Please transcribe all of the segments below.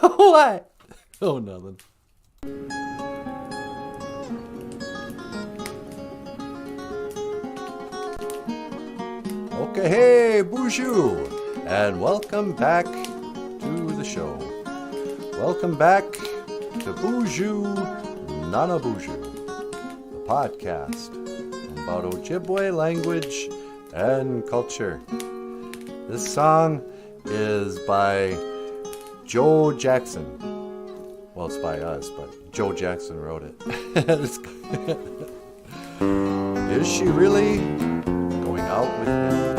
What? Oh, nothing. Okay, hey, BOOZHOO, and welcome back to the show. Welcome back to BOOZHOO NANABOOZHOO, the podcast about Ojibwe language and culture. This song is by Joe Jackson. Well, it's by us, but Joe Jackson wrote it. Is she really going out with him?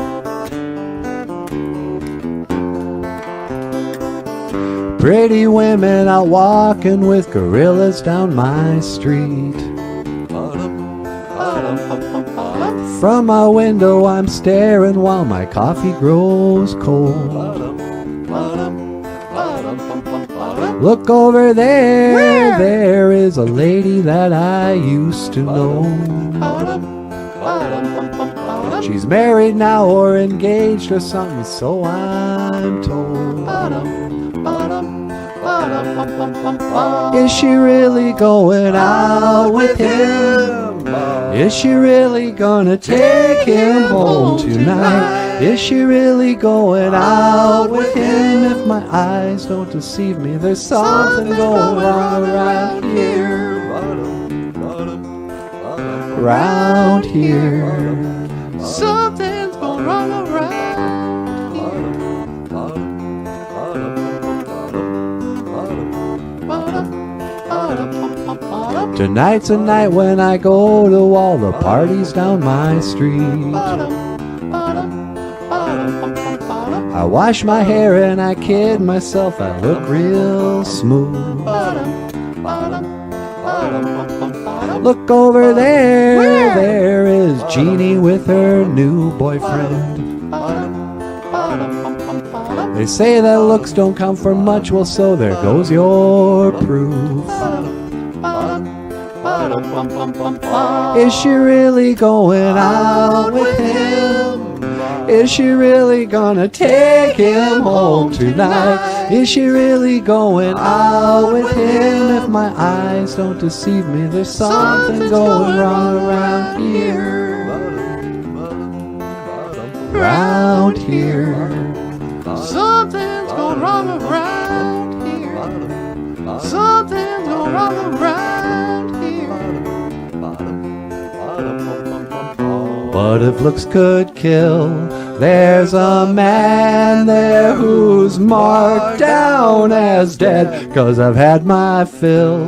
Pretty women out walking with gorillas down my street. From my window I'm staring while my coffee grows cold. Look over there, where? There is a lady that I used to know. She's married now or engaged or something, so I'm told. Is she really going out with him? Is she really gonna take him home tonight? Is she really going out with him? If my eyes don't deceive me, there's something going on around here. Around here. Something's going on around here. Tonight's a night when I go to all the parties down my street. I wash my hair and I kid myself, I look real smooth. Look over there, where? There is Jeannie with her new boyfriend. They say that looks don't count for much, well, so there goes your proof. Is she really going out with him? Is she really gonna take him home tonight? Is she really going out with him? If my eyes don't deceive me, there's something going wrong around here. Around here. Something's going wrong around here. Something's going wrong around here. But if looks could kill, there's a man there who's marked down as dead. 'Cause I've had my fill.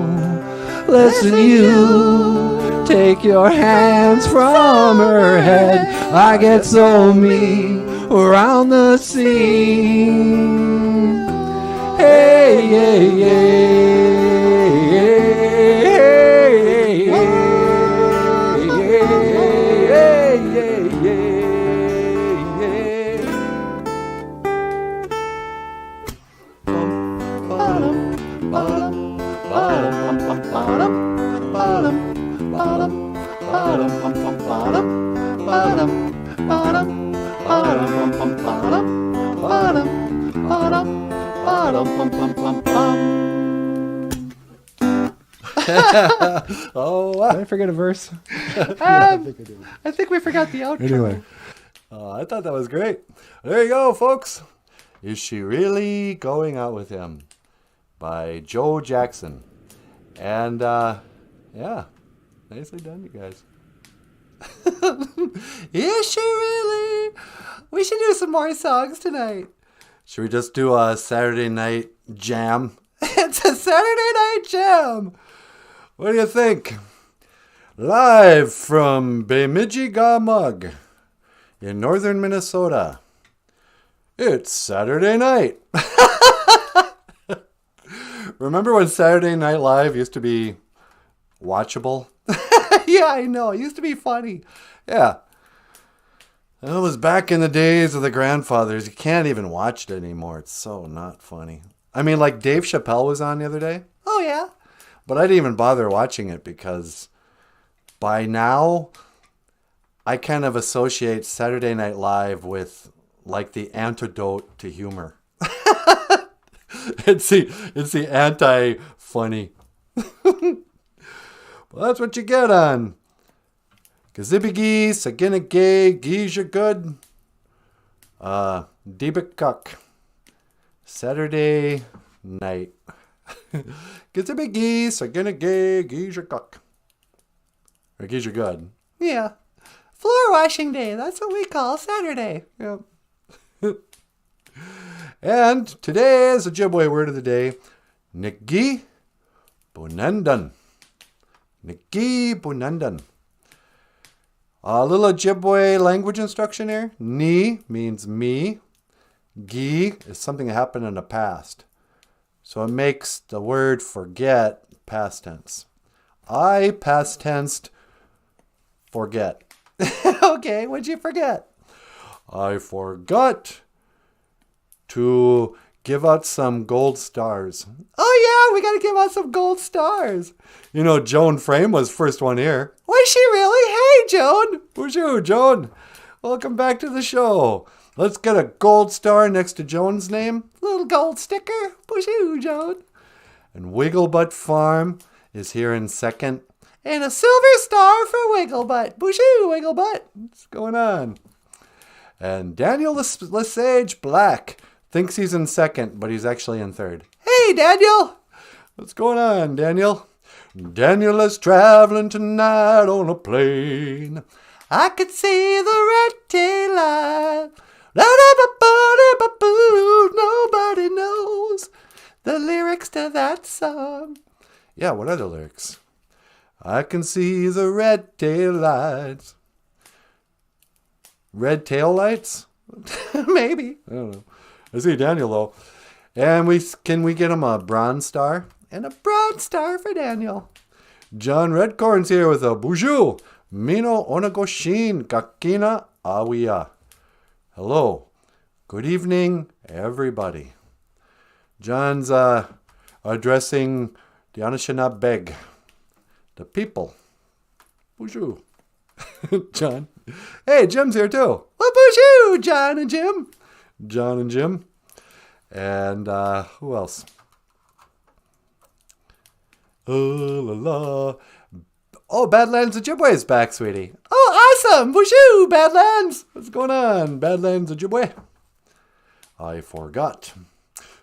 Listen, you, take your hands from her head. I get so mean around the scene. Hey, hey, hey. Oh, wow. Did I forget a verse? I think we forgot the outro. Anyway, I thought that was great. There you go, folks. Is she really going out with him? By Joe Jackson. And, yeah, nicely done, you guys. Is she really? We should do some more songs tonight. Should we just do a Saturday night jam? It's a Saturday night jam. What do you think? Live from Bemidji-Ga-Mug in northern Minnesota. It's Saturday night. Remember when Saturday Night Live used to be watchable? Yeah, I know. It used to be funny. Yeah. It was back in the days of the grandfathers. You can't even watch it anymore. It's so not funny. I mean, like Dave Chappelle was on the other day. Oh, yeah. But I didn't even bother watching it because by now I kind of associate Saturday Night Live with like the antidote to humor. It's the anti-funny. Well, that's what you get on Gazibigi, Saginagay, Geeja Good, Debikuk, Saturday night. Gazibigi, Saginagay, Geeja Cook. Or Geeja Good. Yeah. Floor washing day. That's what we call Saturday. Yep. And today's Ojibwe word of the day, Nigi Bunandan. Nigi Bunandan. A little Ojibwe language instruction here. Ni means me. Gi is something that happened in the past. So it makes the word forget past tense. I past tensed forget. Okay, what'd you forget? I forgot to give out some gold stars. Oh yeah, we gotta give out some gold stars. You know, Joan Frame was first one here. Was she really? Hey, Joan. Bonjour, Joan. Welcome back to the show. Let's get a gold star next to Joan's name. Little gold sticker. Bonjour, Joan. And Wigglebutt Farm is here in second. And a silver star for Wigglebutt. Bonjour, Wigglebutt. What's going on? And Daniel Lesage Black thinks he's in second, but he's actually in third. Hey, Daniel. What's going on, Daniel? Daniel is traveling tonight on a plane. I could see the red tail light. Nobody knows the lyrics to that song. Yeah, what are the lyrics? I can see the red tail lights. Red tail lights? Maybe. I don't know. I see Daniel though. And can we get him a bronze star? And a bronze star for Daniel. John Redcorn's here with a bonjour. Mino onagoshin kakina awiya. Hello. Good evening, everybody. John's addressing the Anishinaabe, the people. Bonjour. John. Hey, Jim's here too. Well, bonjour, John and Jim. John and Jim. And who else? Oh, la la. Oh, Badlands Ojibwe is back, sweetie. Oh, awesome. Bonjour, Badlands. What's going on, Badlands Ojibwe? I forgot.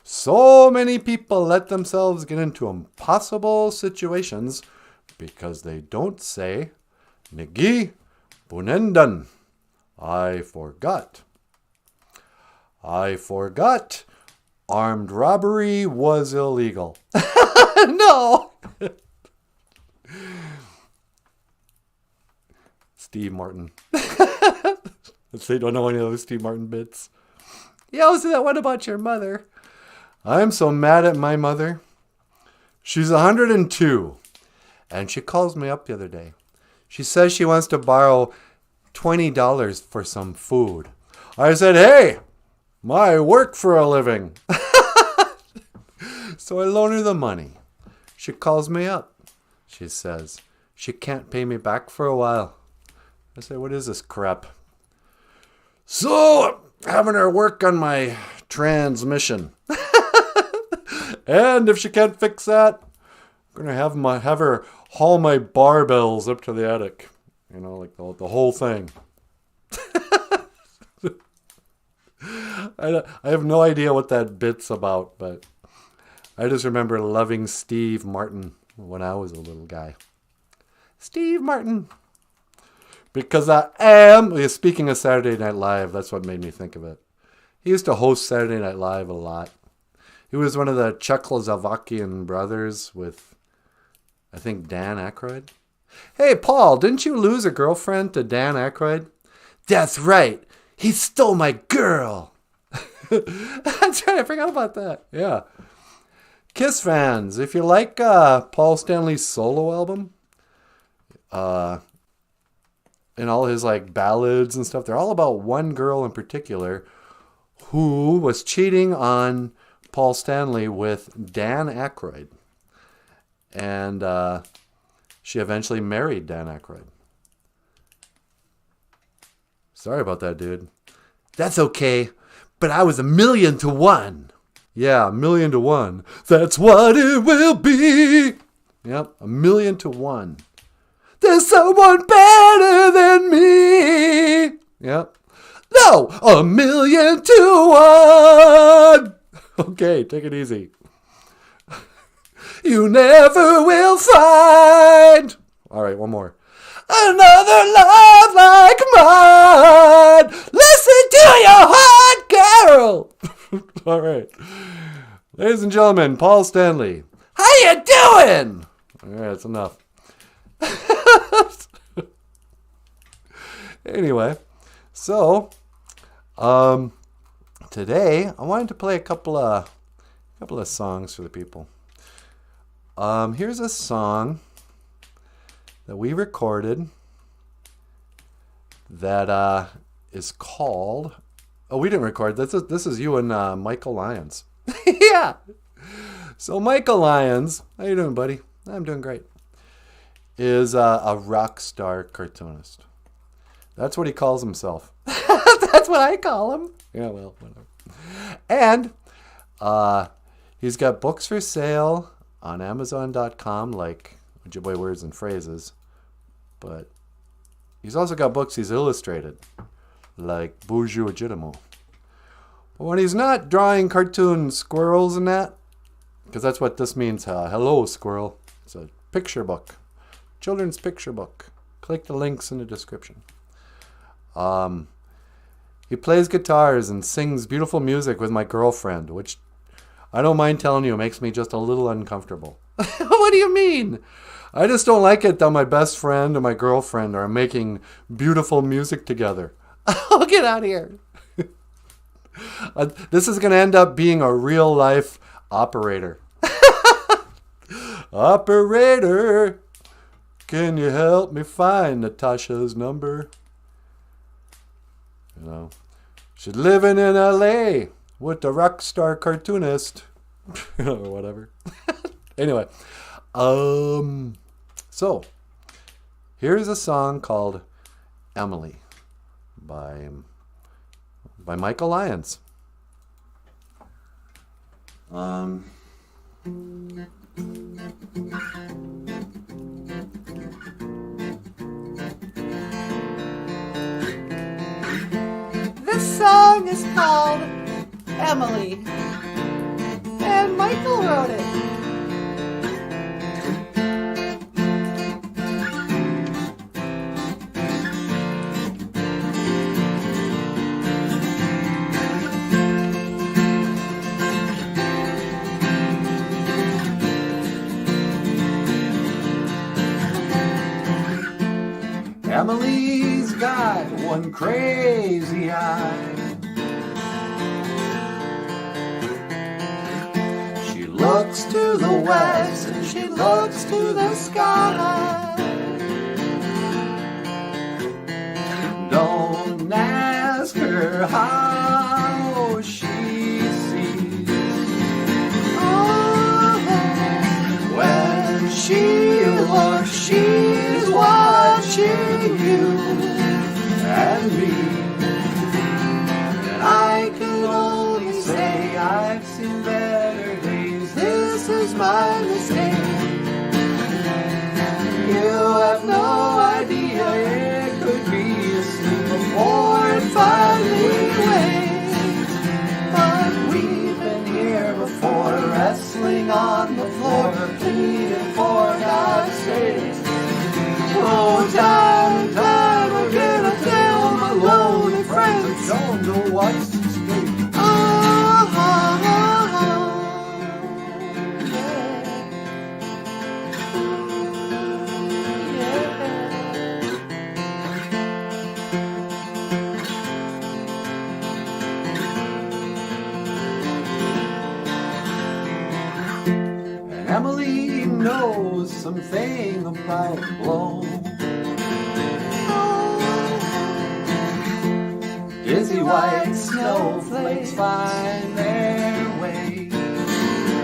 So many people let themselves get into impossible situations because they don't say Nigi Bunendan. I forgot. I forgot. Armed robbery was illegal. No. Steve Martin. They don't know any of those Steve Martin bits. Yeah, was that one about your mother? I'm so mad at my mother. She's 102. And she calls me up the other day. She says she wants to borrow $20 for some food. I said, hey, I work for a living. So I loan her the money. She calls me up. She says she can't pay me back for a while. I say, what is this crap? So I'm having her work on my transmission. And if she can't fix that, I'm going to have her haul my barbells up to the attic. You know, like the whole thing. I have no idea what that bit's about, but I just remember loving Steve Martin when I was a little guy. Steve Martin. Because speaking of Saturday Night Live, that's what made me think of it. He used to host Saturday Night Live a lot. He was one of the Czechoslovakian brothers with, I think, Dan Aykroyd. Hey, Paul, didn't you lose a girlfriend to Dan Aykroyd? That's right. He stole my girl. That's right. I forgot about that. Yeah. Kiss fans, if you like Paul Stanley's solo album, and all his like ballads and stuff, they're all about one girl in particular who was cheating on Paul Stanley with Dan Aykroyd. And she eventually married Dan Aykroyd. Sorry about that, dude. That's okay, but I was 1,000,000 to 1. Yeah, 1,000,000 to 1. That's what it will be. Yep, 1,000,000 to 1. There's someone better than me. Yep. No, 1,000,000 to 1. Okay, take it easy. You never will find. All right, one more. Another love like mine. Listen to your heart, girl. All right. Ladies and gentlemen, Paul Stanley. How you doing? All right, that's enough. Anyway, so today I wanted to play a couple of songs for the people. Here's a song that we recorded that is called. Oh, we didn't record this. This is you and Michael Lyons. Yeah. So Michael Lyons, how you doing, buddy? I'm doing great. Is a rock star cartoonist. That's what he calls himself. That's what I call him. Yeah, well, whatever. And he's got books for sale on Amazon.com, like Ojibwe Words and Phrases. But he's also got books he's illustrated, like BOOZHOO NANABOOZHOO. But when he's not drawing cartoon squirrels and that, because that's what this means, hello squirrel. It's a picture book, children's picture book. Click the links in the description. He plays guitars and sings beautiful music with my girlfriend, which I don't mind telling you makes me just a little uncomfortable. What do you mean? I just don't like it that my best friend and my girlfriend are making beautiful music together. Oh, get out of here. This is going to end up being a real life operator. Operator, can you help me find Natasha's number? You know, she's living in LA with the rock star cartoonist. Or whatever. Anyway, so here's a song called Emily by Michael Lyons. This song is called Emily, and Michael wrote it. Emily's got one crazy eye. She looks to the west and she looks to the sky. Don't ask her how she sees. Oh, when she or she's watching you and me, and I can only say I've seen better days. This is my mistake. You have no idea it could be a sleep before it finally wakes. But we've been here before, wrestling on the floor, pleading for God's sake. Oh, time and time again I tell my lonely friends I don't know what's at stake. And Emily knows something about blow. Dizzy white snowflakes find their way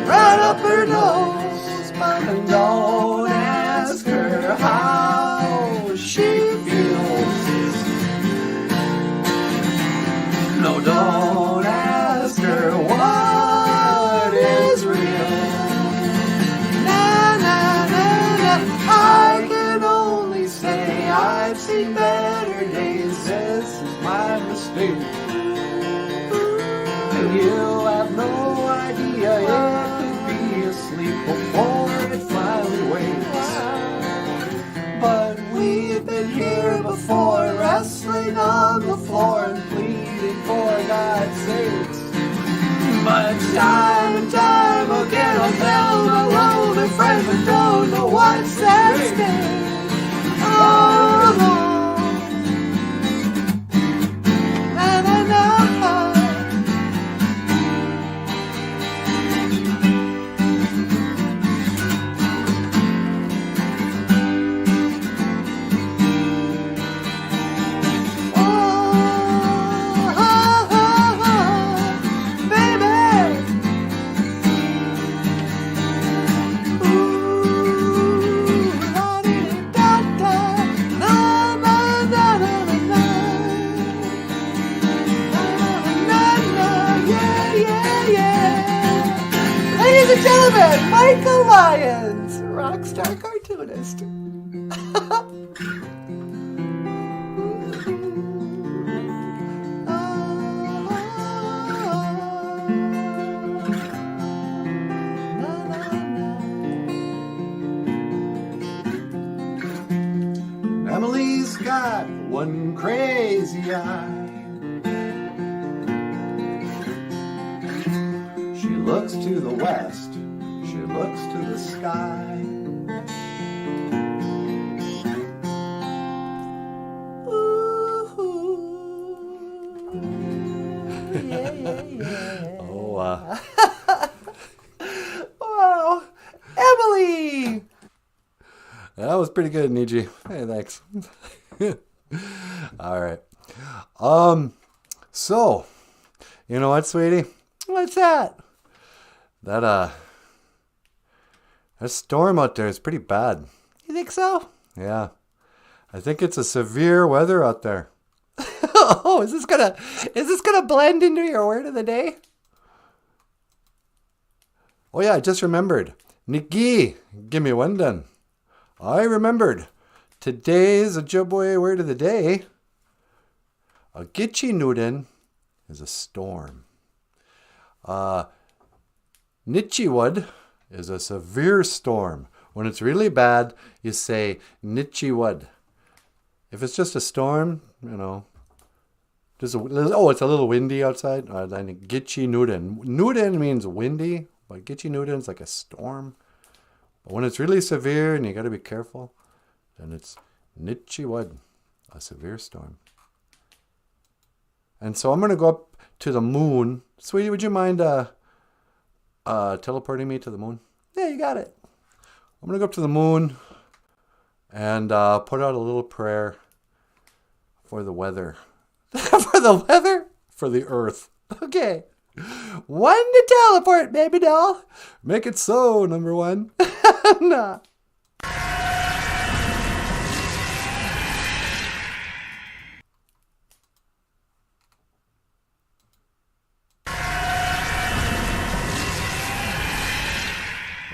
right up her nose, but don't ask her how she feels. No, don't ask her what And you have no idea it could be asleep before it finally wakes. But we've been here before, wrestling on the floor and pleading for God's sakes. But time and time again I felt alone and friends who don't know what's at stake. Oh, na na na. Ladies and gentlemen, Michael Lyons, rock star cartoonist. Emily's got one crazy eye. She looks to the west, she looks to the sky. Ooh, yeah, yeah, yeah. Oh, wow. Emily! That was pretty good, Niji. Hey, thanks. All right. So, you know what, sweetie? What's that? That storm out there is pretty bad. You think so? Yeah. I think it's a severe weather out there. Oh, is this gonna blend into your word of the day? Oh yeah, I just remembered. Nikki, give me one done. I remembered. Today's Ojibwe word of the day. A gitchy nuden is a storm. Nitchiwood is a severe storm. When it's really bad, you say Nitchiwood. If it's just a storm, you know, it's a little windy outside, then gitchy nuden. Nuden means windy, but gitchy nuden is like a storm. But when it's really severe and you got to be careful, then it's Nitchiwood, a severe storm. And so I'm going to go up to the moon. Sweetie, would you mind teleporting me to the moon? Yeah, you got it. I'm going to go up to the moon and put out a little prayer for the weather. For the weather? For the earth. Okay. One to teleport, baby doll. Make it so, number one. Nah.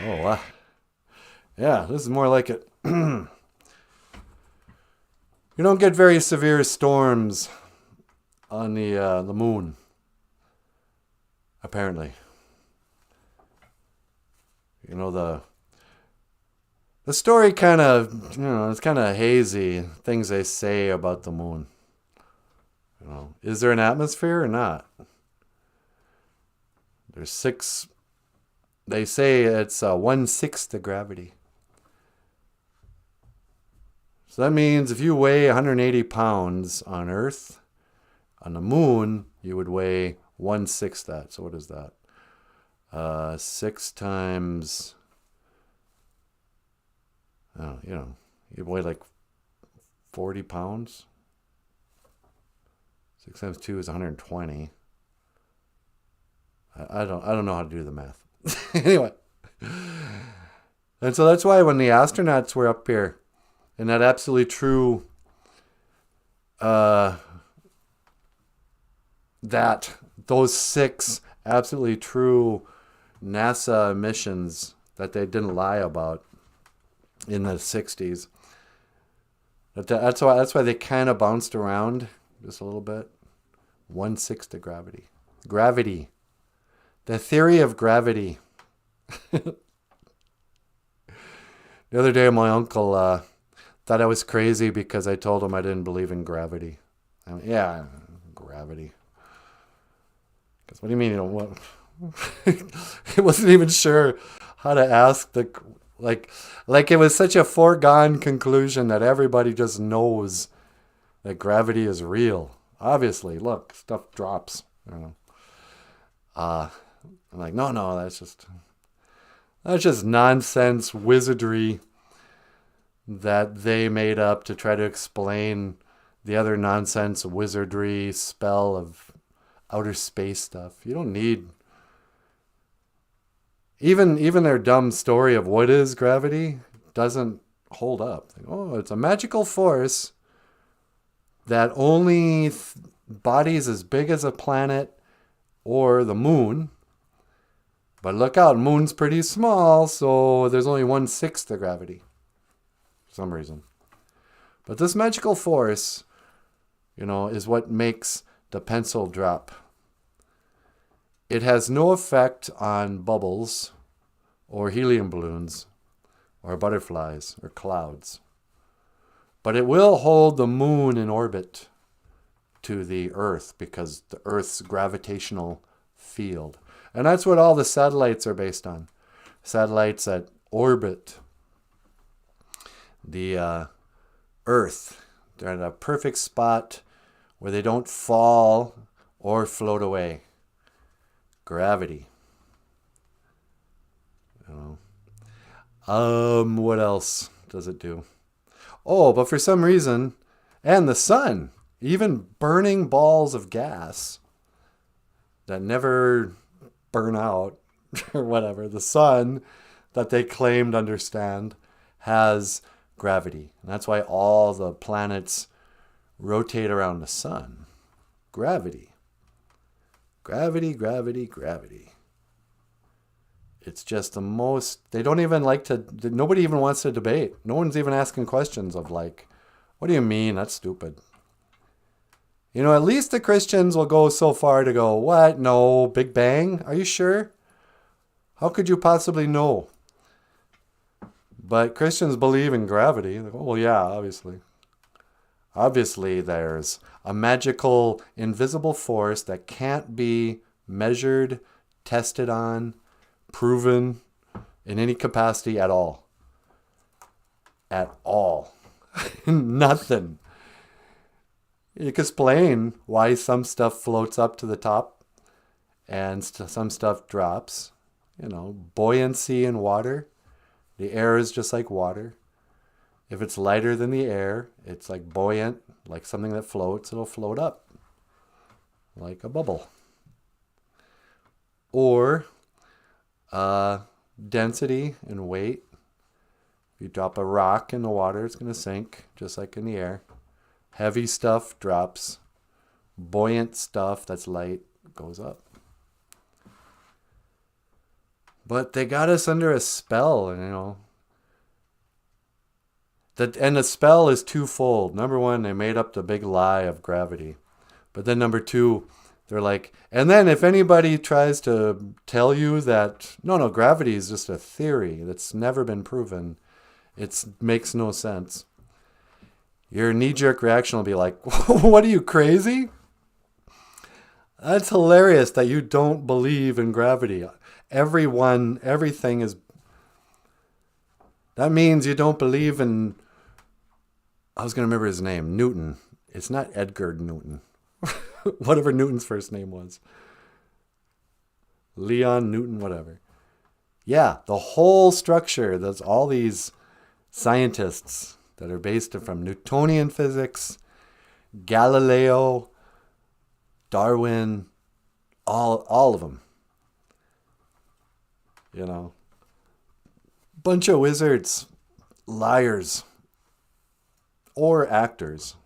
Oh, wow. Yeah, this is more like it. You don't get very severe storms on the moon, apparently. You know, the story kind of, you know, it's kind of hazy, things they say about the moon. You know, is there an atmosphere or not? There's 6, they say it's 1/6 the gravity. So that means if you weigh 180 pounds on Earth, on the moon, you would weigh 1/6 that. So what is that? 6 times, oh, you know, you weigh like 40 pounds. 6 times 2 is 120. I don't know how to do the math. Anyway. And so that's why when the astronauts were up here, and that absolutely true, that those 6 absolutely true NASA missions that they didn't lie about in the 60s. That's why they kind of bounced around just a little bit. 1/6 the gravity. Gravity. The theory of gravity. The other day, my uncle thought I was crazy because I told him I didn't believe in gravity. Yeah, gravity. Because what do you mean? What? He wasn't even sure how to ask like it was such a foregone conclusion that everybody just knows that gravity is real. Obviously, look, stuff drops. I'm like, no, that's just nonsense wizardry that they made up to try to explain the other nonsense wizardry spell of outer space stuff. You don't need even their dumb story of what is gravity doesn't hold up. Oh, it's a magical force that only bodies as big as a planet or the moon. But look out, moon's pretty small, so there's only 1/6 of gravity for some reason. But this magical force, is what makes the pencil drop. It has no effect on bubbles or helium balloons or butterflies or clouds. But it will hold the moon in orbit to the Earth because the Earth's gravitational field. And that's what all the satellites are based on. Satellites that orbit the Earth. They're at a perfect spot where they don't fall or float away. Gravity. What else does it do? Oh, but for some reason, and the sun, even burning balls of gas that never burn out or whatever, the sun that they claimed understand has gravity. And that's why all the planets rotate around the sun. Gravity. Gravity, gravity, gravity. It's just the most, they don't even like to, nobody even wants to debate. No one's even asking questions of like, what do you mean? That's stupid. At least the Christians will go so far to go, what? No, Big Bang? Are you sure? How could you possibly know? But Christians believe in gravity. They go, well, yeah, obviously. Obviously, there's a magical, invisible force that can't be measured, tested on, proven in any capacity at all. At all. Nothing. You can explain why some stuff floats up to the top and some stuff drops. Buoyancy in water. The air is just like water. If it's lighter than the air, it's like buoyant, like something that floats. It'll float up like a bubble. Or density and weight. If you drop a rock in the water, it's going to sink, just like in the air. Heavy stuff drops. Buoyant stuff that's light goes up. But they got us under a spell, and the spell is twofold. Number one, they made up the big lie of gravity. But then number two, they're like, and then if anybody tries to tell you that, no, gravity is just a theory that's never been proven, it makes no sense. Your knee-jerk reaction will be like, what are you, crazy? That's hilarious that you don't believe in gravity. Everything is... That means you don't believe in... I was going to remember his name. Newton. It's not Edgar Newton. Whatever Newton's first name was. Leon Newton, whatever. Yeah, the whole structure. There's all these scientists that are based from Newtonian physics, Galileo, Darwin, all of them. Bunch of wizards, liars, or actors,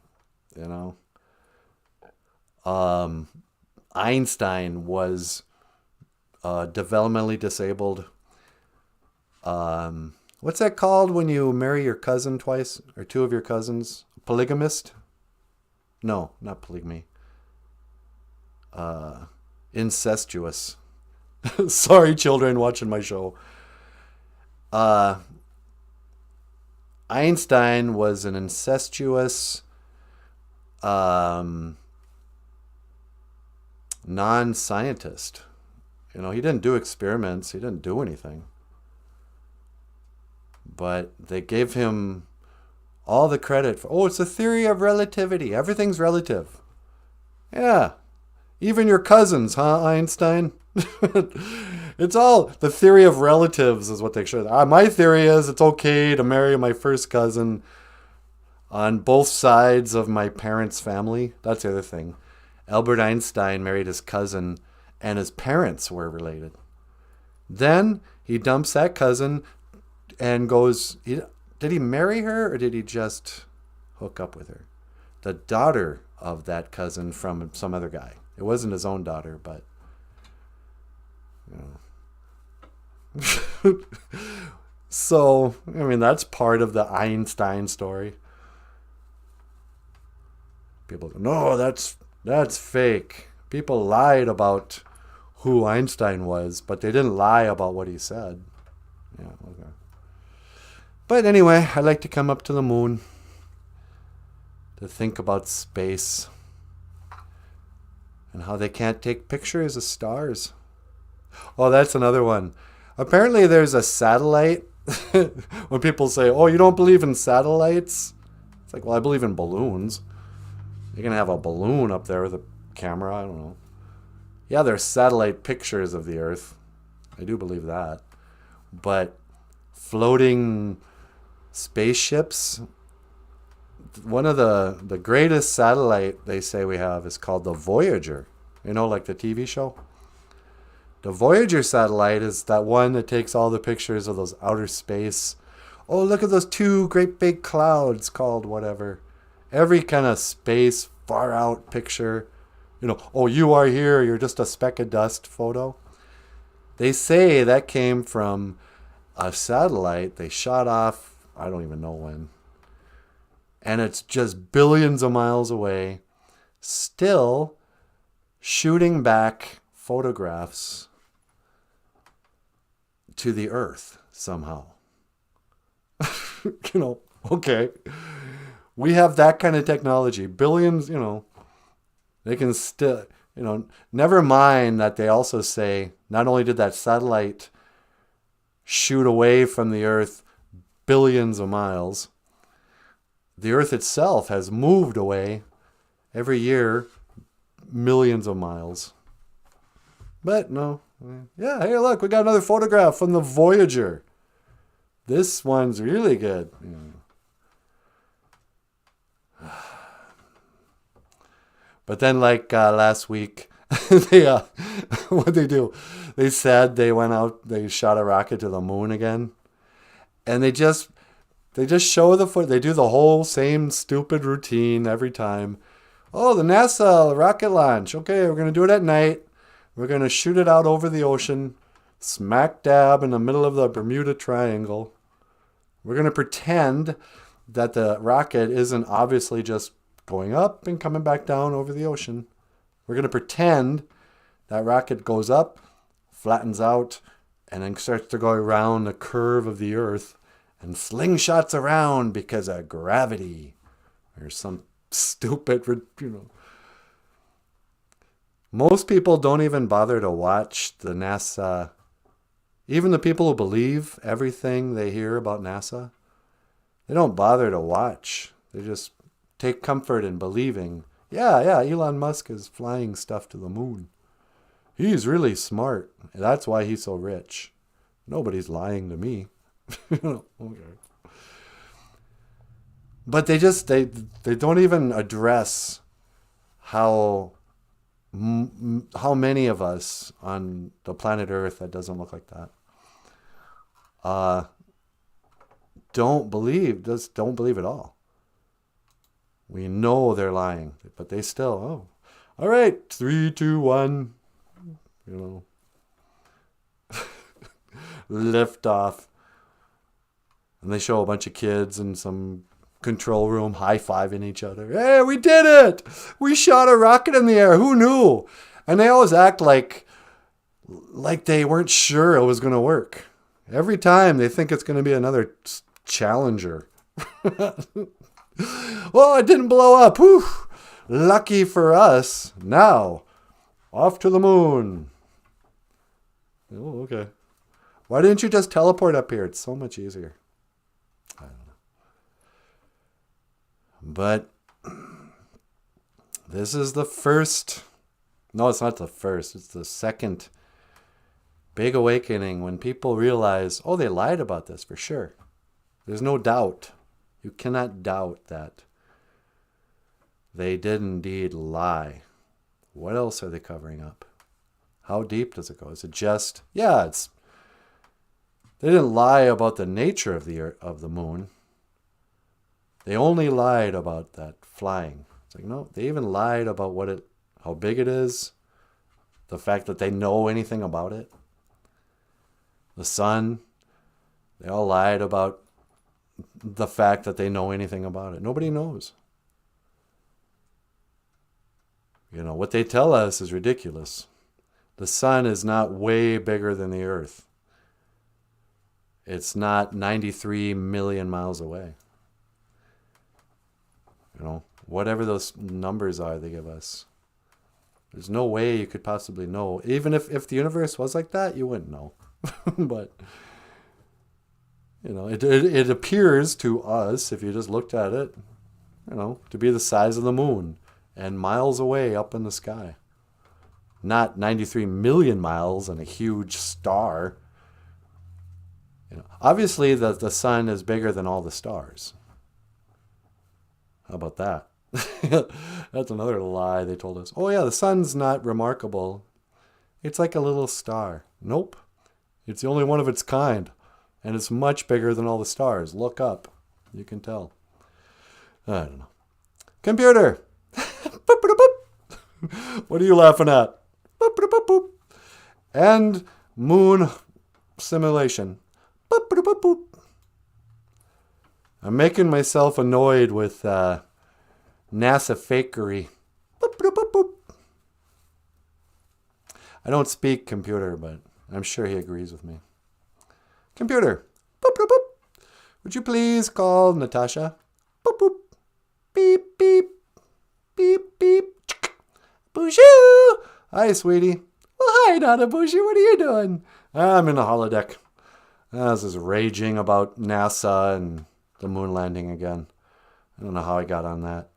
Einstein was developmentally disabled. What's that called when you marry your cousin twice or two of your cousins? Polygamist? No, not polygamy. Incestuous. Sorry, children watching my show. Einstein was an incestuous, non-scientist. He didn't do experiments. He didn't do anything. But they gave him all the credit for, it's a theory of relativity. Everything's relative. Yeah. Even your cousins, huh, Einstein? It's all the theory of relatives is what they show. My theory is it's okay to marry my first cousin on both sides of my parents' family. That's the other thing. Albert Einstein married his cousin and his parents were related. Then he dumps that cousin and goes, did he marry her or did he just hook up with her? The daughter of that cousin from some other guy. It wasn't his own daughter, but, So, that's part of the Einstein story. People go, no, that's fake. People lied about who Einstein was, but they didn't lie about what he said. Yeah, okay. But anyway, I like to come up to the moon to think about space and how they can't take pictures of stars. Oh, that's another one. Apparently there's a satellite. When people say, oh, you don't believe in satellites? It's like, well, I believe in balloons. You're going to have a balloon up there with a camera. I don't know. Yeah, there's satellite pictures of the Earth. I do believe that. But floating spaceships, one of the greatest satellite they say we have is called the Voyager. Like the TV show. The Voyager satellite is that one that takes all the pictures of those outer space. Oh, look at those two great big clouds called whatever. Every kind of space far out picture. Oh, you are here. You're just a speck of dust photo. They say that came from a satellite they shot off, I don't even know when. And it's just billions of miles away, still shooting back photographs to the Earth somehow. Okay. We have that kind of technology. Billions, they can still, never mind that they also say, not only did that satellite shoot away from the Earth billions of miles, the Earth itself has moved away every year millions of miles. But no. Yeah, hey, look, we got another photograph from the Voyager. This one's really good. But then, like last week, what they do? They said they went out, they shot a rocket to the moon again, and they just show the foot. They do the whole same stupid routine every time. Oh, the NASA rocket launch. Okay, we're gonna do it at night. We're gonna shoot it out over the ocean, smack dab in the middle of the Bermuda Triangle. We're gonna pretend that the rocket isn't obviously just going up and coming back down over the ocean. We're going to pretend that rocket goes up, flattens out, and then starts to go around the curve of the Earth and slingshots around because of gravity or some stupid, Most people don't even bother to watch the NASA. Even the people who believe everything they hear about NASA, they don't bother to watch. They just take comfort in believing, yeah, Elon Musk is flying stuff to the moon. He's really smart. That's why he's so rich. Nobody's lying to me. Okay. But they don't even address how many of us on the planet Earth that doesn't look like that don't believe at all. We know they're lying, but they still, all right, 3, 2, 1, lift off. And they show a bunch of kids in some control room high-fiving each other. Hey, we did it! We shot a rocket in the air. Who knew? And they always act like like they weren't sure it was going to work. Every time they think it's going to be another Challenger. Well, it didn't blow up. Whew. Lucky for us. Now, off to the moon. Oh, okay. Why didn't you just teleport up here? It's so much easier. I don't know. But this is the first. No, it's not the first. It's the second big awakening when people realize, oh, they lied about this for sure. There's no doubt. You cannot doubt that they did indeed lie. What else are they covering up? How deep does it go? Is it just, they didn't lie about the nature of the moon. They only lied about that flying. It's like, no, they even lied about how big it is, the fact that they know anything about it. The sun, they all lied about the fact that they know anything about it. Nobody knows. What they tell us is ridiculous. The sun is not way bigger than the earth. It's not 93 million miles away. Whatever those numbers are they give us. There's no way you could possibly know. Even if the universe was like that, you wouldn't know. But, it appears to us, if you just looked at it, to be the size of the moon and miles away up in the sky. Not 93 million miles and a huge star. Obviously, the sun is bigger than all the stars. How about that? That's another lie they told us. Oh, yeah, the sun's not remarkable. It's like a little star. Nope. It's the only one of its kind. And it's much bigger than all the stars. Look up. You can tell. I don't know. Computer! Boop, boop, boop. What are you laughing at? Boop, boop, boop, boop. And moon simulation. Boop, boop, boop, boop. I'm making myself annoyed with NASA fakery. Boop, boop, boop, boop. I don't speak computer, but I'm sure he agrees with me. Computer. Boop, boop, boop. Would you please call Natasha? Boop, boop. Beep, beep. Beep, beep. BOOZHOO! Hi, sweetie. Well, hi, NANABOOZHOO. What are you doing? I'm in the holodeck. I was just raging about NASA and the moon landing again. I don't know how I got on that.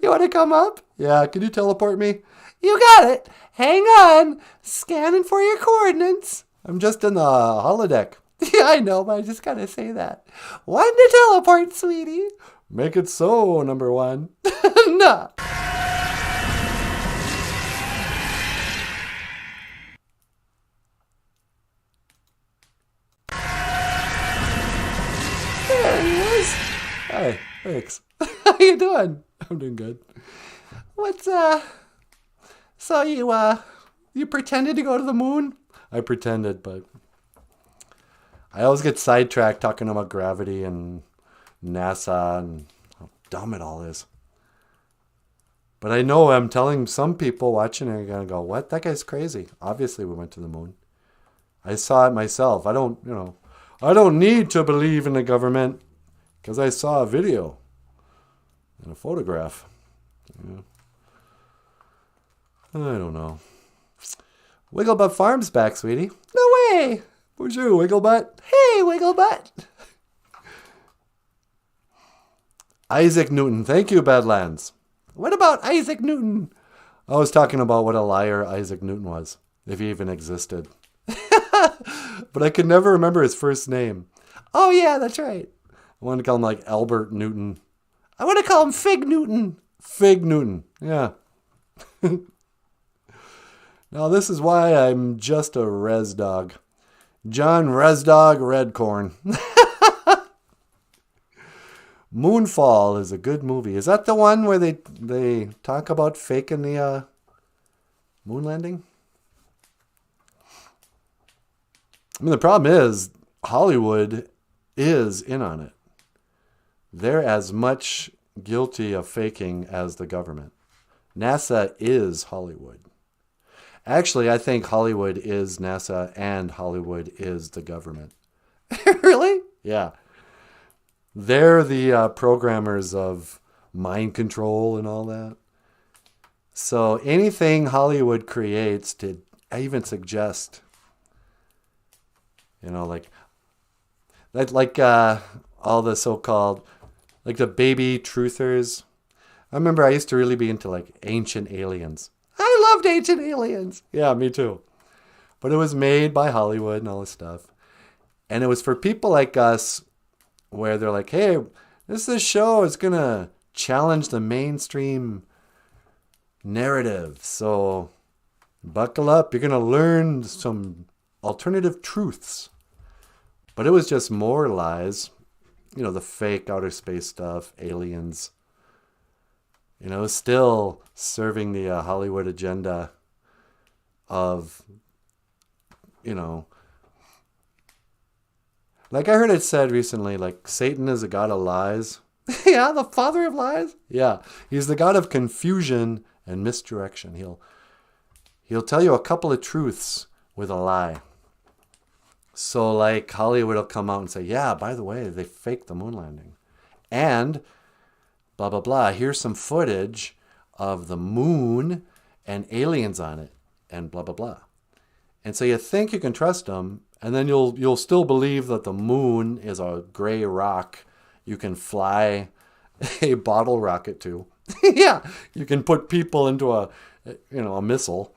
You want to come up? Yeah, can you teleport me? You got it. Hang on. Scanning for your coordinates. I'm just in the holodeck. Yeah, I know, but I just got to say that. One to teleport, sweetie. Make it so, number one. No. There he is. Hi, thanks. How you doing? I'm doing good. What's, so you pretended to go to the moon? I pretended, but I always get sidetracked talking about gravity and NASA and how dumb it all is. But I know I'm telling some people watching it are going to go, what? That guy's crazy. Obviously we went to the moon. I saw it myself. I don't need to believe in the government because I saw a video and a photograph. Yeah. I don't know. Wigglebutt Farm's back, sweetie. No way! BOOZHOO, Wigglebutt. Hey, Wigglebutt. Isaac Newton. Thank you, Badlands. What about Isaac Newton? I was talking about what a liar Isaac Newton was, if he even existed. But I could never remember his first name. Oh, yeah, that's right. I wanted to call him like Albert Newton. I want to call him Fig Newton. Fig Newton, yeah. Now, this is why I'm just a res dog. John Resdog Redcorn. Moonfall is a good movie. Is that the one where they talk about faking the moon landing? I mean, the problem is Hollywood is in on it. They're as much guilty of faking as the government. NASA is Hollywood. Actually, I think Hollywood is NASA and Hollywood is the government. Really? Yeah. They're the programmers of mind control and all that. So anything Hollywood creates to even suggest, like all the so-called, like the baby truthers. I remember I used to really be into like ancient aliens. I loved ancient aliens. Yeah, me too. But it was made by Hollywood and all this stuff. And it was for people like us where they're like, hey, this show is going to challenge the mainstream narrative. So buckle up. You're going to learn some alternative truths. But it was just more lies. The fake outer space stuff, aliens. Still serving the Hollywood agenda of, like I heard it said recently, like Satan is a god of lies. Yeah, the father of lies. Yeah, he's the god of confusion and misdirection. He'll tell you a couple of truths with a lie. So like Hollywood will come out and say, yeah, by the way, they faked the moon landing. And blah, blah, blah. Here's some footage of the moon and aliens on it and blah, blah, blah. And so you think you can trust them, and then you'll still believe that the moon is a gray rock you can fly a bottle rocket to. Yeah, you can put people into a missile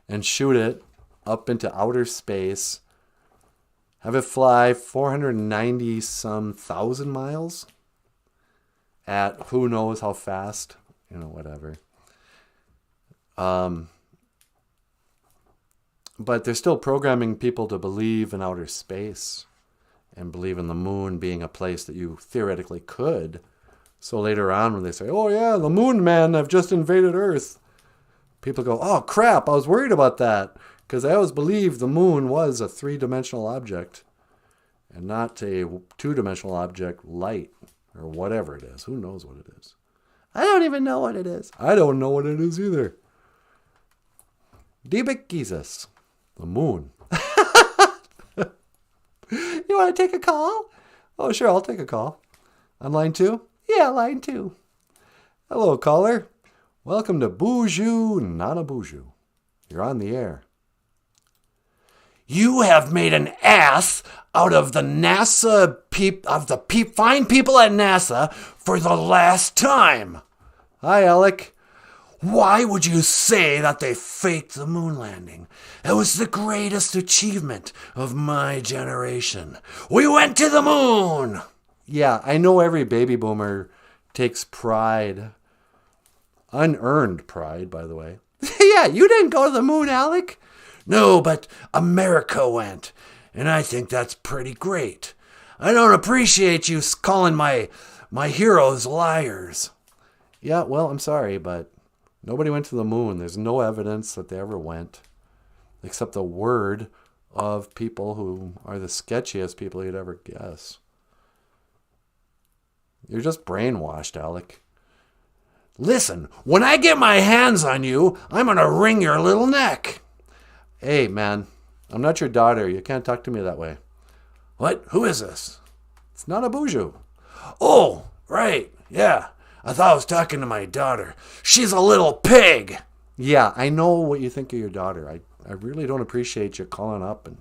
and shoot it up into outer space. Have it fly 490 some thousand miles at who knows how fast, whatever. But they're still programming people to believe in outer space and believe in the moon being a place that you theoretically could. So later on when they say, oh yeah, the moon men have just invaded Earth, people go, oh crap, I was worried about that. Because I always believed the moon was a 3-dimensional object and not a 2-dimensional object, light, or whatever it is. Who knows what it is? I don't even know what it is. I don't know what it is either. Diebek Jesus, the moon. You want to take a call? Oh, sure, I'll take a call. On line 2? Yeah, line 2. Hello, caller. Welcome to BOOZHOO NANABOOZHOO. You're on the air. You have made an ass out of the NASA fine people at NASA for the last time. Hi, Alec. Why would you say that they faked the moon landing? It was the greatest achievement of my generation. We went to the moon! Yeah, I know every baby boomer takes pride. Unearned pride, by the way. Yeah, you didn't go to the moon, Alec. No, but America went, and I think that's pretty great. I don't appreciate you calling my heroes liars. Yeah, well, I'm sorry, but nobody went to the moon. There's no evidence that they ever went, except the word of people who are the sketchiest people you'd ever guess. You're just brainwashed, Alec. Listen, when I get my hands on you, I'm going to wring your little neck. Hey, man, I'm not your daughter. You can't talk to me that way. What? Who is this? It's Nanaboozhoo. Oh, right. Yeah. I thought I was talking to my daughter. She's a little pig. Yeah, I know what you think of your daughter. I really don't appreciate you calling up, and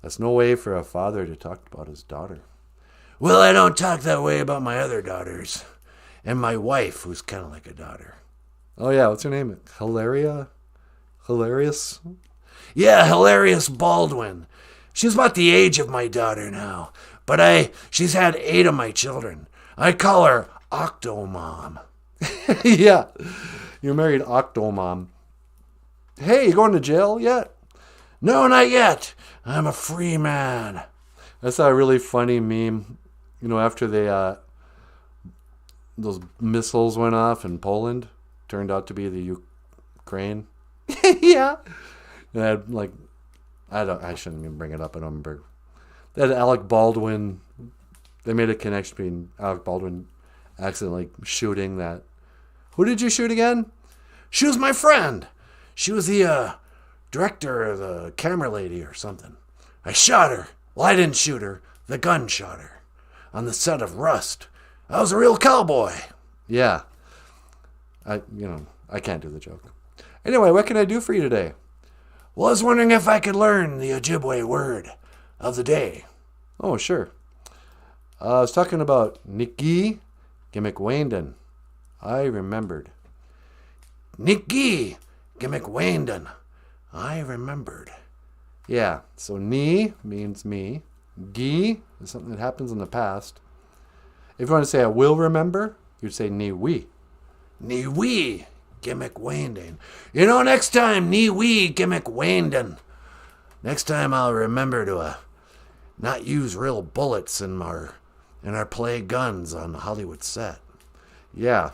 that's no way for a father to talk about his daughter. Well, I don't talk that way about my other daughters. And my wife, who's kind of like a daughter. Oh, yeah, what's her name? Hilarious? Yeah, Hilarious Baldwin. She's about the age of my daughter now. But she's had 8 of my children. I call her Octomom. Yeah, you married Octomom. Hey, you going to jail yet? No, not yet. I'm a free man. I saw a really funny meme, after those missiles went off in Poland, turned out to be the Ukraine. Yeah. And I shouldn't even bring it up. I don't remember. That Alec Baldwin, they made a connection between Alec Baldwin accidentally shooting that. Who did you shoot again? She was my friend. She was the director or the camera lady or something. I shot her. Well, I didn't shoot her. The gun shot her. On the set of Rust. I was a real cowboy. Yeah. I can't do the joke. Anyway, what can I do for you today? Well, I was wondering if I could learn the Ojibwe word of the day. Oh, sure. I was talking about Nikki Gimmick-Waynden. I remembered. Nikki Gimmick-Waynden. I remembered. Yeah, so ni means me. Gi is something that happens in the past. If you want to say I will remember, you'd say ni we. Ni we Gimmick-Waynden. Next time, ni we Gimmick-Waynden. Next time I'll remember to not use real bullets in our play guns on the Hollywood set. Yeah.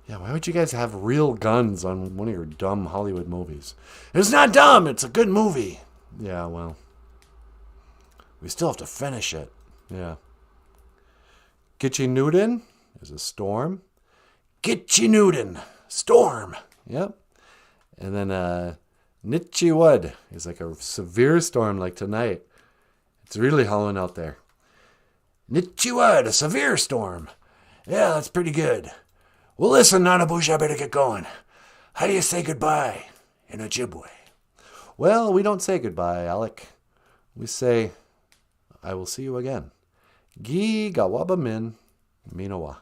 Yeah, why would you guys have real guns on one of your dumb Hollywood movies? It's not dumb, it's a good movie. Yeah, well. We still have to finish it. Yeah. Gitchinootin is a storm. Gitchinootin, storm. Yep. And then Nitchiwud is like a severe storm like tonight. It's really howling out there. Nitchiwud, a severe storm. Yeah, that's pretty good. Well, listen, Nanaboozhoo, I better get going. How do you say goodbye in Ojibwe? Well, we don't say goodbye, Alec. We say, I will see you again. Gi gawaba min minawa.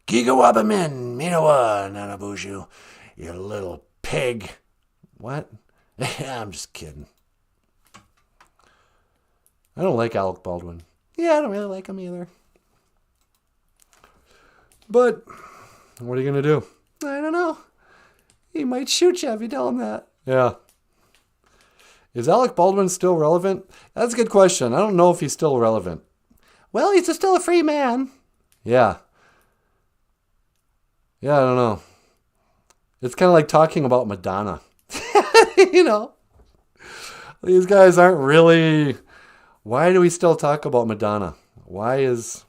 Gi gawaba min minawa, Nanaboozhoo. You little pig. What? I'm just kidding. I don't like Alec Baldwin. Yeah, I don't really like him either. But what are you going to do? I don't know. He might shoot you if you tell him that. Yeah. Is Alec Baldwin still relevant? That's a good question. I don't know if he's still relevant. Well, he's still a free man. Yeah. Yeah, I don't know. It's kind of like talking about Madonna. These guys aren't really... Why do we still talk about Madonna? Why is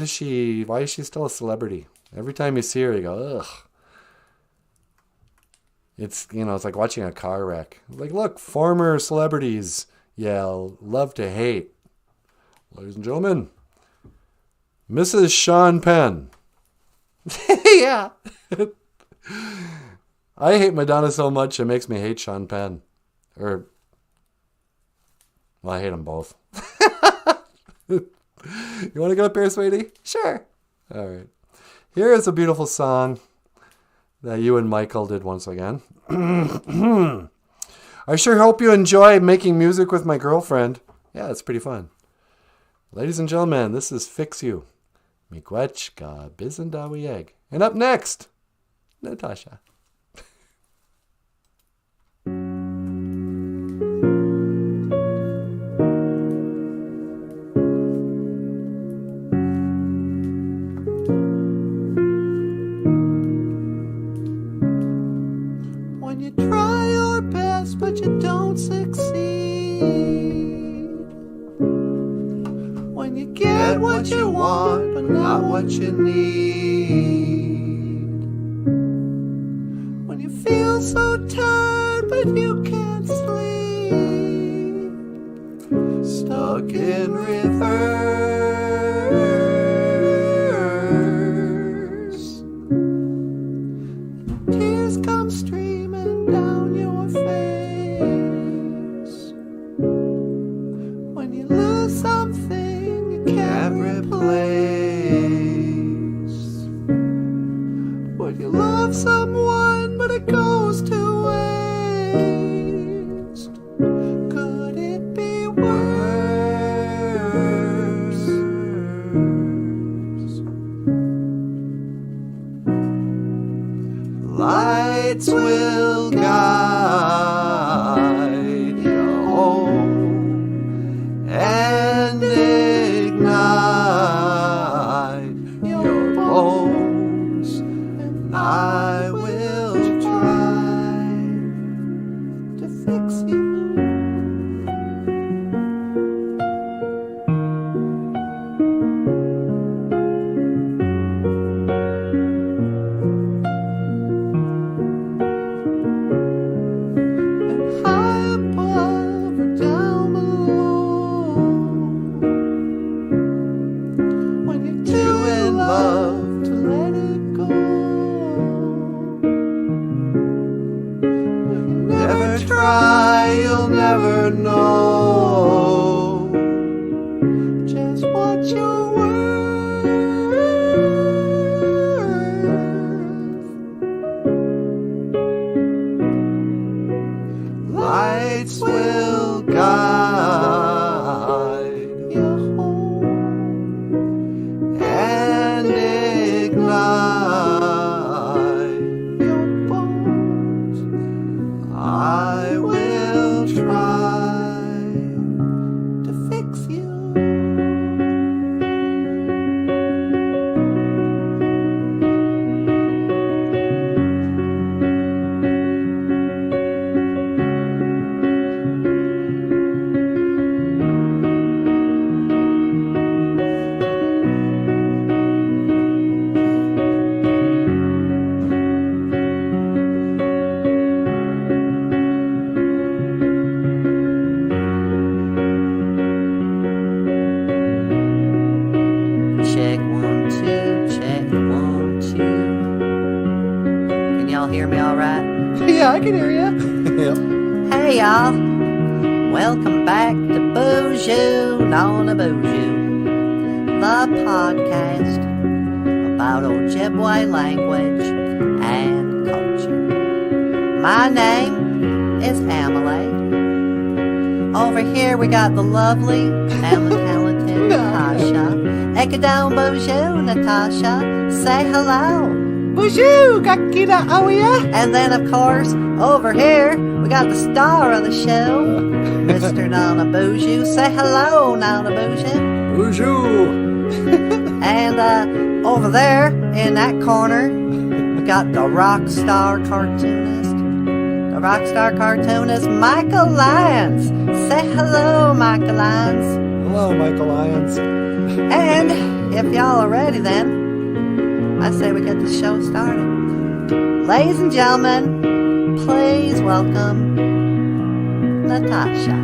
she still a celebrity? Every time you see her, you go, ugh. It's like watching a car wreck. Like, look, former celebrities, love to hate. Ladies and gentlemen, Mrs. Sean Penn. Yeah. I hate Madonna so much, it makes me hate Sean Penn. Well, I hate them both. You want to get up here, sweetie? Sure. All right. Here is a beautiful song that you and Michael did once again. I sure hope you enjoy making music with my girlfriend. Yeah, it's pretty fun. Ladies and gentlemen, this is Fix You. Miigwech bizendawi egg. And up next, Natasha. When you try your best but you don't succeed, when you get what you want but not what you need, when you feel so tired but you can't sleep, stuck in reverse, tears come streaming down your face, when you lose something you can't replace, when you love someone but it goes to waste, could it be worse? Lights will guide you home and ignite your bones, and I will try to fix you. try, you'll never know just what you're worth. Lights will guide you home and ignite your bones. I will try to fix you. Check 1, 2, check 1, 2. Can y'all hear me all right? Yeah, I can hear you. Hey y'all, welcome back to BOOZHOO NANABOOZHOO, the podcast about Ojibwe language and culture. My name is Emily. Over here we got the lovely and the talented Natasha. Ekadon BOOZHOO, Natasha, say hello. BOOZHOO, Kakina Awiya. And then, of course, over here, we got the star of the show, Mr. NANABOOZHOO. Say hello, NANABOOZHOO. BOOZHOO! And over there, in that corner, we got the rock star cartoonist. The rock star cartoonist, Michael Lyons. Say hello, Michael Lyons. Hello, Michael Lyons. And if y'all are ready, then I say we get the show started. Ladies and gentlemen, please welcome Natasha.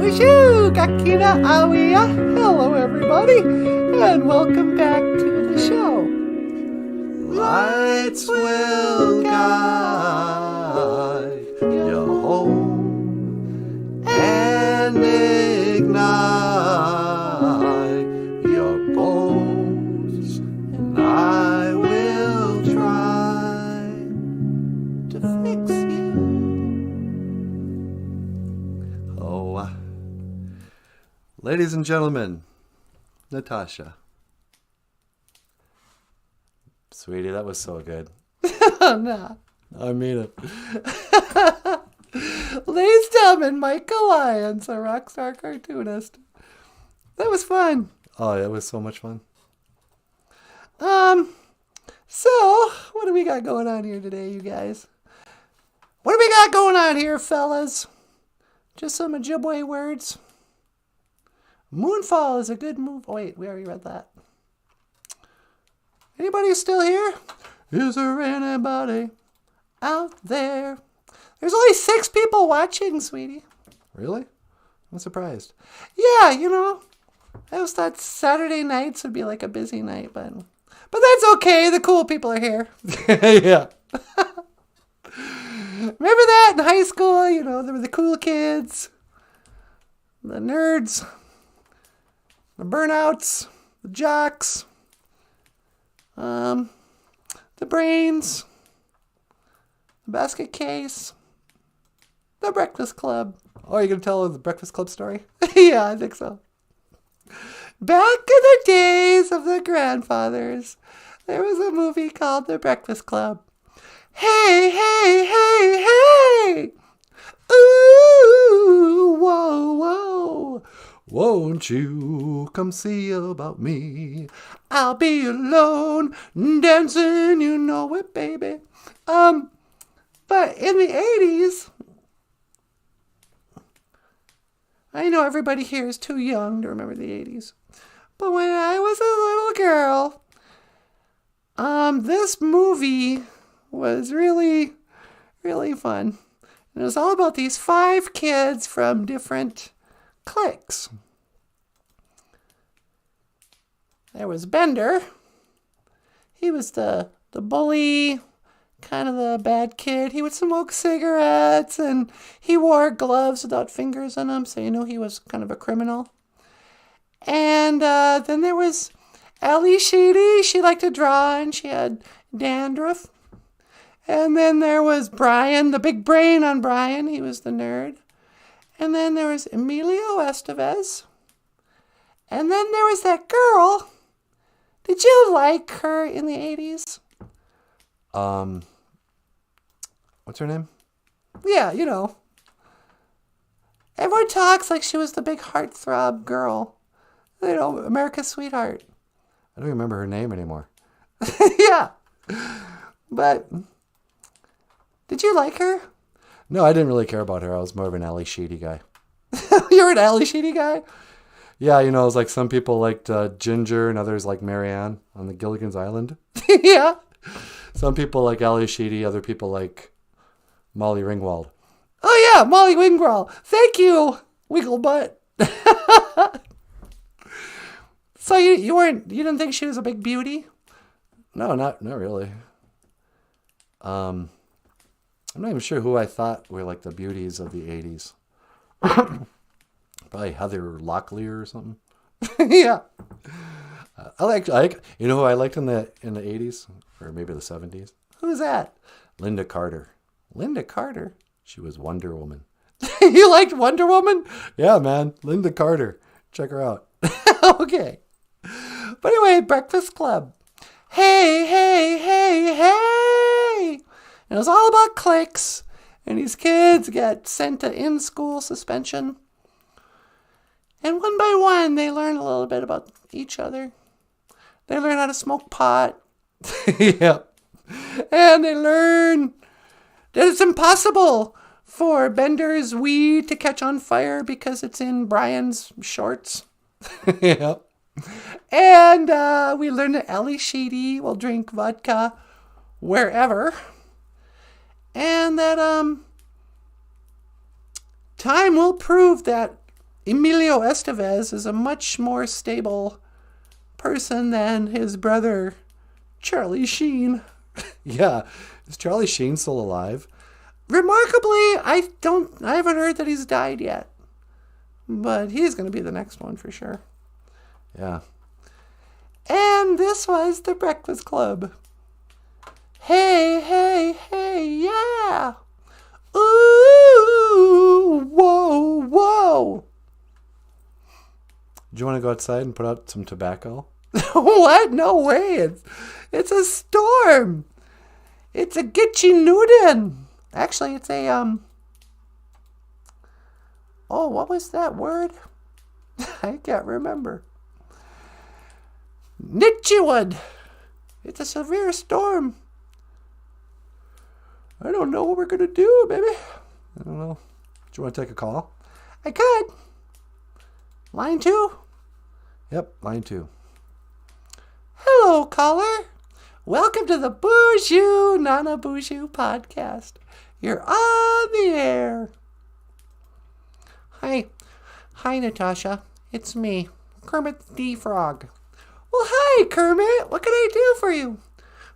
BOOZHOO, Kakina Awiya. Hello, everybody, and welcome back to the show. Lights will guide you home and ignite your bones, and I will try to fix you. Oh, ladies and gentlemen, Natasha. Sweetie, that was so good. No. I mean it. Ladies and gentlemen, Michael Lyons, a rock star cartoonist. That was fun. Oh, it was so much fun. So, what do we got going on here today, you guys? What do we got going on here, fellas? Just some Ojibwe words. Moonfall is a good move. Oh, wait, we already read that. Anybody still here? Is there anybody out there? There's only 6 people watching, sweetie. Really? I'm surprised. Yeah, you know, I always thought Saturday nights would be like a busy night, but that's okay. The cool people are here. Yeah. Remember that in high school? You know, there were the cool kids, the nerds, the burnouts, the jocks, the brains, the basket case, the Breakfast Club. Oh, you're going to tell the Breakfast Club story? Yeah, I think so. Back in the days of the grandfathers, there was a movie called The Breakfast Club. Hey, hey, hey, hey! Ooh, whoa, whoa! Won't you come see about me? I'll be alone, dancing, you know it, baby. But in the 80s, I know everybody here is too young to remember the 80s. But when I was a little girl, this movie was really, really fun. And it was all about these 5 kids from different cliques. There was Bender. He was the bully, kind of the bad kid. He would smoke cigarettes, and he wore gloves without fingers in them, so you know he was kind of a criminal. And then there was Ally Sheedy. She liked to draw, and she had dandruff. And then there was Brian, the big brain on Brian. He was the nerd. And then there was Emilio Estevez. And then there was that girl. Did you like her in the 80s? What's her name? Yeah, you know. Everyone talks like she was the big heartthrob girl. You know, America's sweetheart. I don't remember her name anymore. Yeah. But did you like her? No, I didn't really care about her. I was more of an Ally Sheedy guy. You're an Ally Sheedy guy? Yeah, you know, it was like some people liked Ginger and others like Marianne on the Gilligan's Island. Yeah. Some people like Ally Sheedy, other people like Molly Ringwald. Oh yeah, Molly Ringwald. Thank you, Wigglebutt. So you didn't think she was a big beauty? No, not really. I'm not even sure who I thought were like the beauties of the 80s. Probably Heather Locklear or something. Yeah. I like you know who I liked in the 80s or maybe the 70s? Who's that? Linda Carter. Linda Carter. She was Wonder Woman. You liked Wonder Woman? Yeah, man. Linda Carter. Check her out. Okay. But anyway, Breakfast Club. Hey, hey, hey, hey. And it was all about cliques. And these kids get sent to in-school suspension. And one by one, they learn a little bit about each other. They learn how to smoke pot. Yep. And they learn that it's impossible for Bender's weed to catch on fire because it's in Brian's shorts. Yep. And we learn that Ally Sheedy will drink vodka wherever. And that time will prove that Emilio Estevez is a much more stable person than his brother Charlie Sheen. Yeah. Is Charlie Sheen still alive? Remarkably, I haven't heard that he's died yet. But he's going to be the next one for sure. Yeah. And this was the Breakfast Club. Hey, hey, hey, yeah. Ooh, whoa, whoa. Do you want to go outside and put out some tobacco? What? No way. It's a storm. It's a Gitchy Newton. Actually, it's a, oh, what was that word? I can't remember. Nitchywood. It's a severe storm. I don't know what we're going to do, baby. I don't know. Do you want to take a call? I could. Line 2. Yep, line 2. Hello, caller. Welcome to the BOOZHOO NANABOOZHOO podcast. You're on the air. Hi, Natasha. It's me, Kermit the Frog. Well, hi, Kermit. What can I do for you?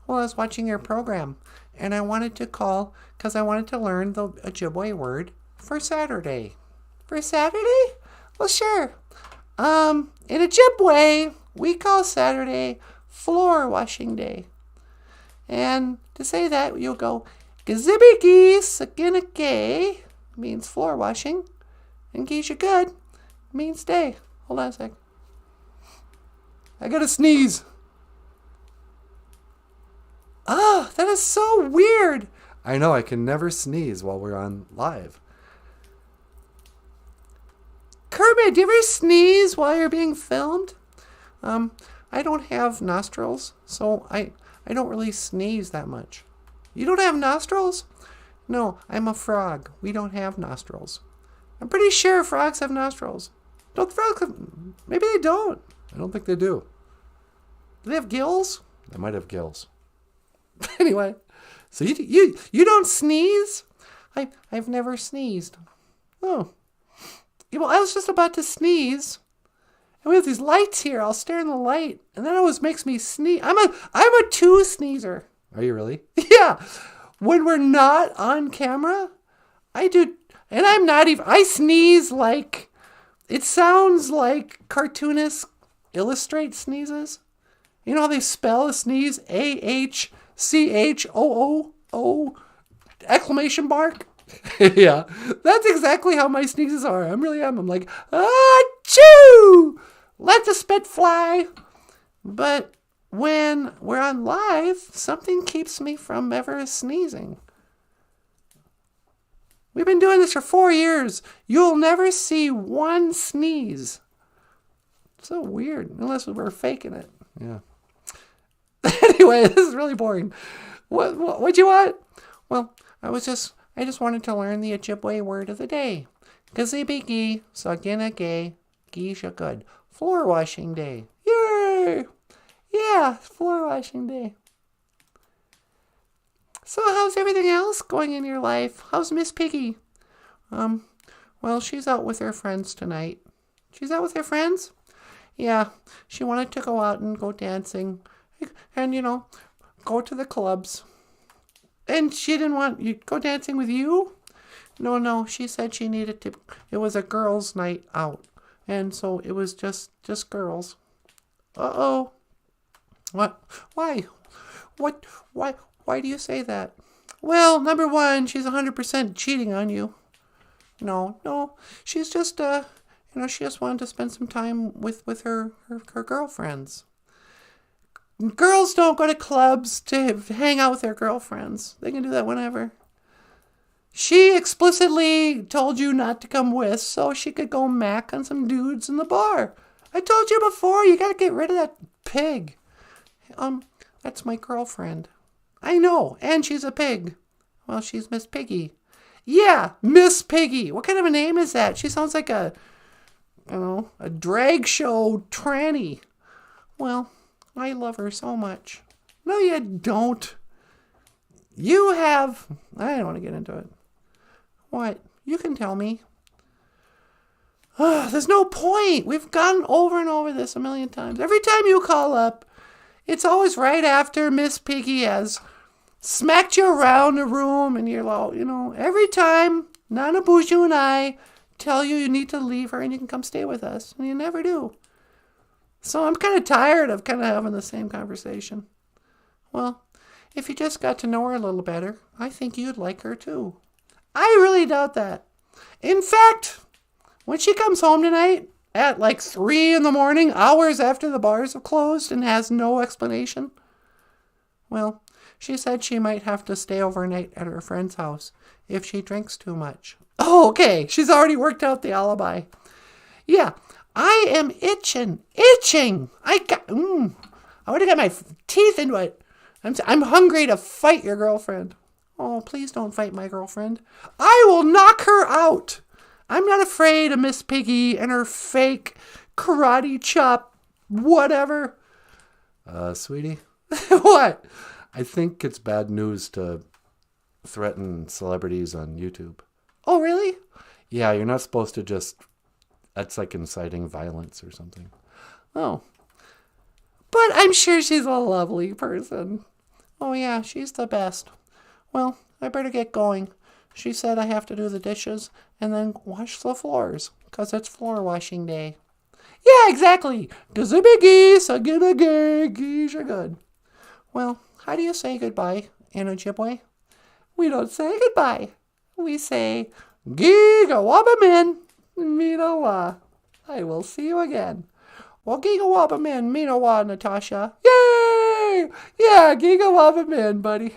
Well, I was watching your program, and I wanted to call because I wanted to learn the Ojibwe word for Saturday. For Saturday? Well, sure. In Ojibwe, we call Saturday floor washing day. And to say that, you'll go, Gazibiki Sakinake means floor washing. And Geisha good means day. Hold on a sec. I gotta sneeze. Oh, that is so weird. I know, I can never sneeze while we're on live. Kermit, do you ever sneeze while you're being filmed? I don't have nostrils, so I don't really sneeze that much. You don't have nostrils? No, I'm a frog. We don't have nostrils. I'm pretty sure frogs have nostrils. Don't frogs have... Maybe they don't. I don't think they do. Do they have gills? They might have gills. Anyway, so you don't sneeze? I've never sneezed. Oh. Yeah, well, I was just about to sneeze. And we have these lights here. I'll stare in the light. And that always makes me sneeze. I'm a 2 sneezer. Are you really? Yeah. when we're not on camera, I do, and I'm not even, I sneeze like, it sounds like cartoonists illustrate sneezes. You know how they spell a sneeze? AHCHOOO exclamation mark? Yeah, that's exactly how my sneezes are. I really am. I'm like, achoo! Let the spit fly. But when we're on live, something keeps me from ever sneezing. We've been doing this for 4 years. You'll never see one sneeze. So weird, unless we were faking it. Yeah. Anyway, this is really boring. What you want? Well, I just wanted to learn the Ojibwe word of the day. Gazibigi, sagina gay, geisha good. Floor washing day. Yay! Yeah, floor washing day. So how's everything else going in your life? How's Miss Piggy? Well, she's out with her friends tonight. She's out with her friends? Yeah, she wanted to go out and go dancing and, go to the clubs. And she didn't want you go dancing with you? No, she said she needed to. It was a girls' night out. And so it was just girls. Uh-oh. What? Why? What? Why do you say that? Well, number one, she's 100% cheating on you. No, she's just, she just wanted to spend some time with her girlfriends. Girls don't go to clubs to hang out with their girlfriends. They can do that whenever. She explicitly told you not to come with so she could go mac on some dudes in the bar. I told you before, you gotta get rid of that pig. That's my girlfriend. I know, and she's a pig. Well, she's Miss Piggy. Yeah, Miss Piggy. What kind of a name is that? She sounds like a drag show tranny. Well, I love her so much. No, you don't. You have... I don't want to get into it. What? You can tell me. There's no point. We've gone over and over this a million times. Every time you call up, it's always right after Miss Piggy has smacked you around the room and you're like, every time NanaBOOZHOO and I tell you need to leave her and you can come stay with us. And you never do. So I'm kind of tired of kind of having the same conversation. Well, if you just got to know her a little better, I think you'd like her too. I really doubt that. In fact, when she comes home tonight at like 3 a.m, hours after the bars have closed and has no explanation, well, she said she might have to stay overnight at her friend's house if she drinks too much. Oh, okay. She's already worked out the alibi. Yeah, I am itching. I would have got my teeth into it. I'm hungry to fight your girlfriend. Oh, please don't fight my girlfriend. I will knock her out. I'm not afraid of Miss Piggy and her fake karate chop whatever. Sweetie? What? I think it's bad news to threaten celebrities on YouTube. Oh, really? Yeah, you're not supposed to just... That's like inciting violence or something. Oh. But I'm sure she's a lovely person. Oh, yeah, she's the best. Well, I better get going. She said I have to do the dishes and then wash the floors, 'cause it's floor washing day. Yeah, exactly. Gazibigi, sagina gay, geisha good. Well, how do you say goodbye in Ojibwe? We don't say goodbye. We say, Giga wabamin, minawa. I will see you again. Well, Giga wabamin, minawa, Natasha. Yay! Yeah, Giga wabamin, buddy.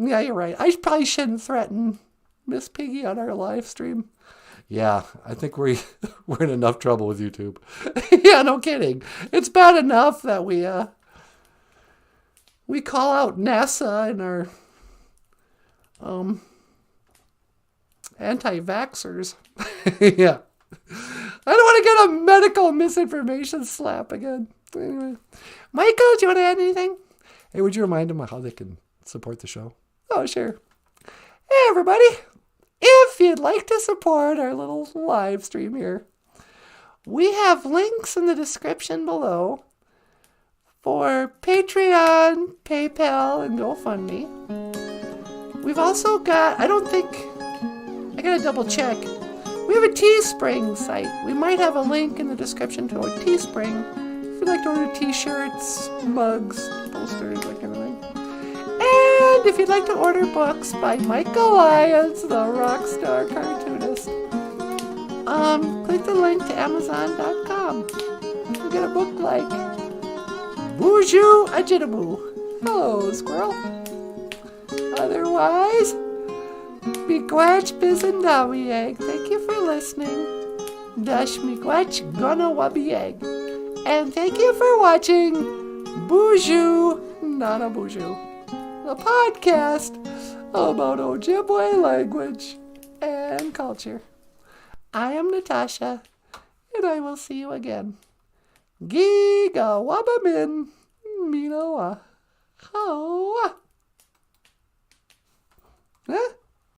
Yeah, you're right. I probably shouldn't threaten Miss Piggy on our live stream. Yeah, I think we're in enough trouble with YouTube. Yeah, no kidding. It's bad enough that we call out NASA and our anti-vaxxers. Yeah. I don't want to get a medical misinformation slap again. Anyway. Michael, do you want to add anything? Hey, would you remind them how they can support the show? Oh, sure. Hey, everybody. If you'd like to support our little live stream here, we have links in the description below for Patreon, PayPal, and GoFundMe. We've also got, I gotta double check. We have a Teespring site. We might have a link in the description to our Teespring. If you'd like to order t-shirts, mugs, posters, that kind of thing. And if you'd like to order books by Michael Lyons, the rock star cartoonist, click the link to Amazon.com. You get a book like BOOZHOO NANABOOZHOO. Hello, squirrel. Otherwise, miigwech bizendawieg. Thank you for listening. Dash miigwech gonna wabieg. And thank you for watching BOOZHOO NANABOOZHOO, the podcast about Ojibwe language and culture. I am Natasha, and I will see you again. Giga wabamin minawa. How? Huh?